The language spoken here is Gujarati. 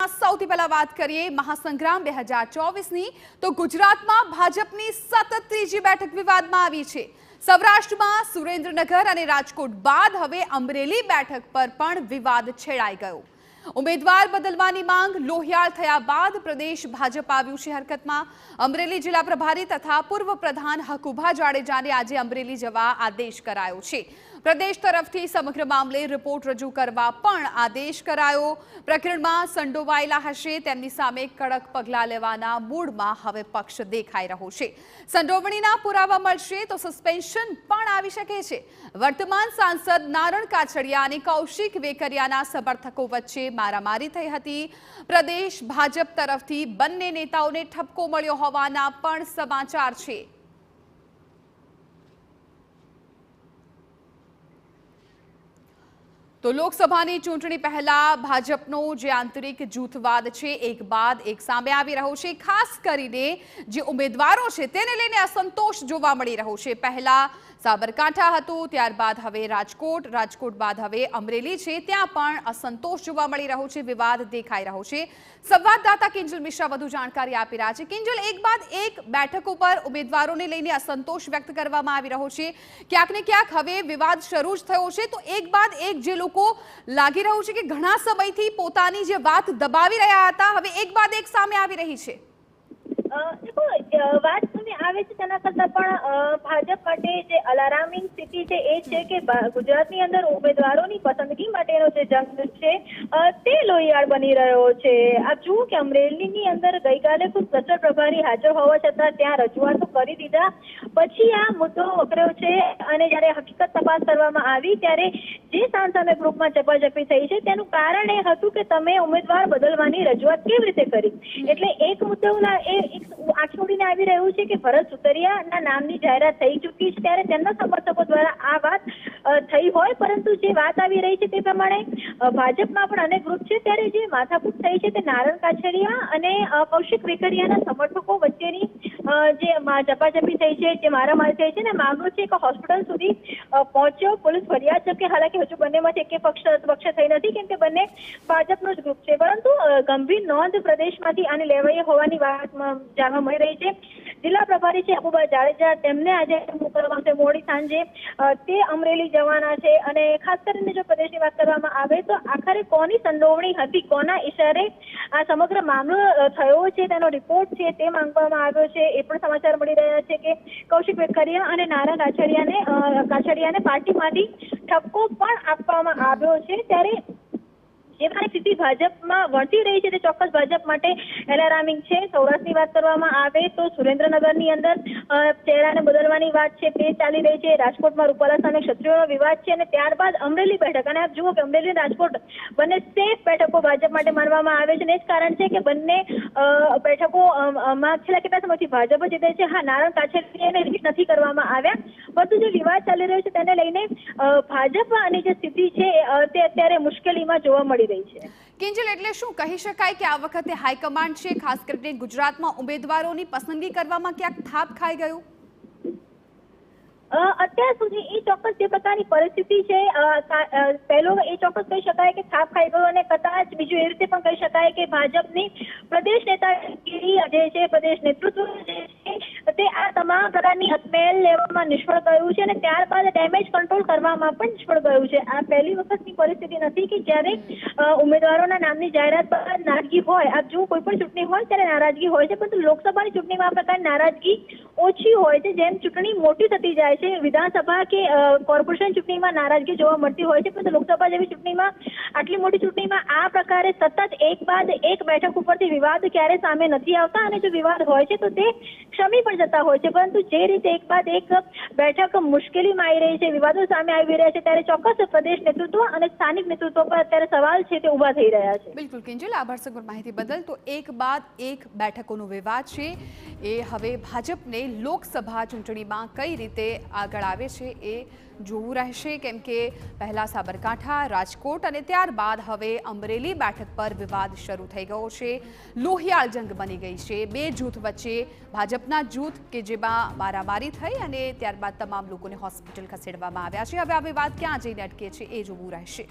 સમાચારમાં સૌથી પહેલા વાત કરીએ મહાસંગ્રામ 2024ની તો ગુજરાતમાં ભાજપની સતત ત્રીજી બેઠક વિવાદમાં આવી છે। સૌરાષ્ટ્રમાં સુરેન્દ્રનગર અને રાજકોટ બાદ હવે અમરેલી બેઠક પર પણ વિવાદ છેડાઈ ગયો। ઉમેદવાર બદલવાની માંગ લોહિયાળ થયા બાદ પ્રદેશ ભાજપ આવ્યું છે હરકતમાં। અમરેલી જિલ્લા પ્રભારી તથા પૂર્વ પ્રધાન હકુભા જાડેજાને આજે અમરેલી જવા આદેશ કરાયો છે। પ્રદેશ તરફથી સમગ્ર મામલે રિપોર્ટ રજૂ કરવા પણ આદેશ કરાયો। પ્રકરણમાં સંડોવાયેલા હશે તેમની સામે કડક પગલાં લેવાના મૂડમાં હવે પક્ષ દેખાઈ રહ્યો છે। સંડોવણીના પુરાવા મળશે તો સસ્પેન્શન પણ આવી શકે છે। વર્તમાન સાંસદ નારણ કાછડિયા અને કૌશિક વેકરિયાના સમર્થકો વચ્ચે મારામારી થઈ હતી। પ્રદેશ ભાજપ તરફથી બંને નેતાઓને ઠપકો મળ્યો હોવાના પણ સમાચાર છે। તો લોકસભાની ચૂંટણી પહેલા ભાજપનો જે આંતરિક જૂથવાદ છે એક બાદ એક સામે આવી રહ્યો છે। ખાસ કરીને જે ઉમેદવારો છે તેને લઈને અસંતોષ જોવા મળી રહ્યો છે। પહેલા સાબરકાંઠા હતું, ત્યારબાદ હવે રાજકોટ બાદ હવે અમરેલી છે, ત્યાં પણ અસંતોષ જોવા મળી રહ્યો છે, વિવાદ દેખાઈ રહ્યો છે। સંવાદદાતા કિંજલ મિશ્રા વધુ જાણકારી આપી રહ્યા છે। કિંજલ, એક બાદ એક બેઠક ઉપર ઉમેદવારોને લઈને અસંતોષ વ્યક્ત કરવામાં આવી રહ્યો છે। ક્યાંક ને ક્યાંક હવે વિવાદ શરૂ જ થયો છે, તો એક બાદ એક જે લોકો લાગી રહ્યું છે કે ઘણા સમયથી પોતાની જે વાત દબાવી રહ્યા હતા હવે એક બાદ એક સામે આવી રહી છે। વાત સામે આવે છે તેના કરતાં પણ ભાજપ માટે જે અલાર્મિંગ સ્થિતિ છે એ છે કે ગુજરાતની અંદર ઉમેદવારોની પસંદગી માટેનો જે જંગ છે તે લોહિયાળ બની રહ્યો છે। આપ જુઓ કે અમરેલીની અંદર ગઈકાલે ખુદ કચર પ્રભારી હાજર હોવા છતાં ત્યાં રજૂઆતો કરી દીધા પછી આ મુદ્દો વકર્યો છે અને જ્યારે હકીકત તપાસ કરવામાં આવી ત્યારે જે સામે ગ્રુપમાં ઝપાઝપી થઈ છે તેનું કારણ એ હતું કે તમે ઉમેદવાર બદલવાની રજૂઆત કેવી રીતે કરી। એટલે એક મુદ્દો આંખી ઉડીને આવી રહ્યું છે કે ભરત સુતરિયાના નામની જાહેરાત થઈ ચૂકી છે ત્યારે તેમના સમર્થકો દ્વારા આ વાત થઈ હોય, પરંતુ જે વાત આવી રહી છે તે પ્રમાણે ભાજપમાં પણ અનેક ગ્રુપ છે ત્યારે જે માથાકૂટ થઈ છે તે નારણ કાછડિયા અને કૌશિક વેકરિયાના સમર્થકો વચ્ચેની જે ઝપાઝપી થઈ છે, જે મારામારી થઈ છે ને મામલો છે કે હોસ્પિટલ સુધી પહોંચ્યો। પોલીસ ફરિયાદ છે કે હાલાકી હજુ બંનેમાંથી એક પક્ષ થઈ નથી કેમ કે બંને ભાજપનો જ ગ્રુપ છે, પરંતુ ગંભીર નોંધ પ્રદેશમાંથી આને લેવાઈ હોવાની વાત જાણવા મળી રહી છે। જિલ્લા પ્રભારી છે હકુભા જાડેજા તેમને આજે મોકલવામાં આવશે મોડી સાંજે, તે અમરેલી જવાના છે અને ખાસ કરીને જો પ્રદેશની વાત કરવામાં આવે તો આખરે કોની સંડોવણી હતી, કોના ઇશારે આ સમગ્ર મામલો થયો છે તેનો રિપોર્ટ છે તે માંગવામાં આવ્યો છે। એ પણ સમાચાર મળી રહ્યા છે કે કૌશિક વેકરિયા અને નારણ કાછડિયાને પાર્ટીમાંથી ઠપકો પણ આપવામાં આવ્યો છે। ત્યારે જે સ્થિતિ ભાજપમાં વળતી રહી છે તે ચોક્કસ ભાજપ માટે એલાર્મિંગ છે। સૌરાષ્ટ્રની વાત કરવામાં આવે તો સુરેન્દ્રનગરની અંદર ચહેરાને બદલવાની વાત છે તે ચાલી રહી છે। રાજકોટમાં રૂપાલા સામે ક્ષત્રિયોનો વિવાદ છે અને ત્યારબાદ અમરેલી બેઠક, અને આપ જુઓ કે અમરેલી અને રાજકોટ બંને સેફ બેઠકો ભાજપ માટે માનવામાં આવે છે અને એ જ કારણ છે કે બંને બેઠકોમાં છેલ્લા કેટલા સમયથી ભાજપ જીતે છે। હા, નારણ કાછડિયાને રિપીટ નથી કરવામાં આવ્યા, પરંતુ જે વિવાદ ચાલી રહ્યો છે તેને લઈને ભાજપની જે સ્થિતિ છે તે અત્યારે મુશ્કેલીમાં જોવા મળી રહી છે। કિંજલ, એટલે શું કહી શકાય કે આ વખતે હાઈકમાન્ડ છે ખાસ કરીને ગુજરાતમાં ઉમેદવારોની પસંદગી કરવામાં ક્યાંક થાપ ખાઈ ગયું? અત્યાર સુધી એ ચોક્કસ જે પ્રકારની પરિસ્થિતિ છે પહેલો એ ચોક્કસ કહી શકાય કે થાપ ખાઈ ગયો અને કદાચ બીજું એ રીતે પણ કહી શકાય કે ભાજપની પ્રદેશ નેતાગીરી જે છે, પ્રદેશ નેતૃત્વ જે છે તે આ તમામ પ્રકારની અટમેલ લેવામાં નિષ્ફળ ગયું છે અને ત્યારબાદ ડેમેજ કંટ્રોલ કરવામાં પણ નિષ્ફળ ગયું છે। આ પહેલી વખતની પરિસ્થિતિ નથી કે જ્યારે ઉમેદવારોના નામની જાહેરાત પર નારાજગી હોય। આપ જો કોઈ પણ ચૂંટણી હોય ત્યારે નારાજગી હોય છે, પરંતુ લોકસભાની ચૂંટણીમાં આ પ્રકારની નારાજગી ઓછી હોય છે। જેમ ચૂંટણી મોટી થતી જાય છે, વિધાનસભા કે કોર્પોરેશન ચૂંટણીમાં નારાજગી જોવા મળતી હોય છે, પરંતુ લોકસભા જેવી ચૂંટણીમાં આટલી મોટી ચૂંટણીમાં આ પ્રકારે સતત એક બાદ એક બેઠક ઉપરથી વિવાદ ક્યારે સામે નથી આવતા અને જો વિવાદ હોય છે તો તે ક્ષમી પણ જતા હોય છે, પરંતુ જે રીતે એક બાદ એક બેઠક મુશ્કેલીમાં આવી રહી છે, વિવાદો સામે આવી રહ્યા છે, ત્યારે ચોક્કસ પ્રદેશ નેતૃત્વ અને સ્થાનિક નેતૃત્વ પર અત્યારે સવાલ છે તે ઉભા થઈ રહ્યા છે। બિલકુલ કિંજલ, આભાર સગવડ માહિતી બદલ। તો એક બાદ એક બેઠકોનો વિવાદ છે એ હવે ભાજપને લોકસભા ચૂંટણીમાં કઈ રીતે આગળ આવે છે એ જોવું રહેશે, કેમ કે પહેલા સાબરકાંઠા, રાજકોટ અને ત્યારબાદ હવે અમરેલી બેઠક પર વિવાદ શરૂ થઈ ગયો છે। લોહિયાળ જંગ બની ગઈ છે બે જૂથ વચ્ચે। ભાજપના જૂથ કે જેમાં મારામારી થઈ અને ત્યારબાદ તમામ લોકોને હોસ્પિટલ ખસેડવામાં આવ્યા છે। હવે આ વિવાદ ક્યાં જઈને અટકે છે એ જોવું રહેશે।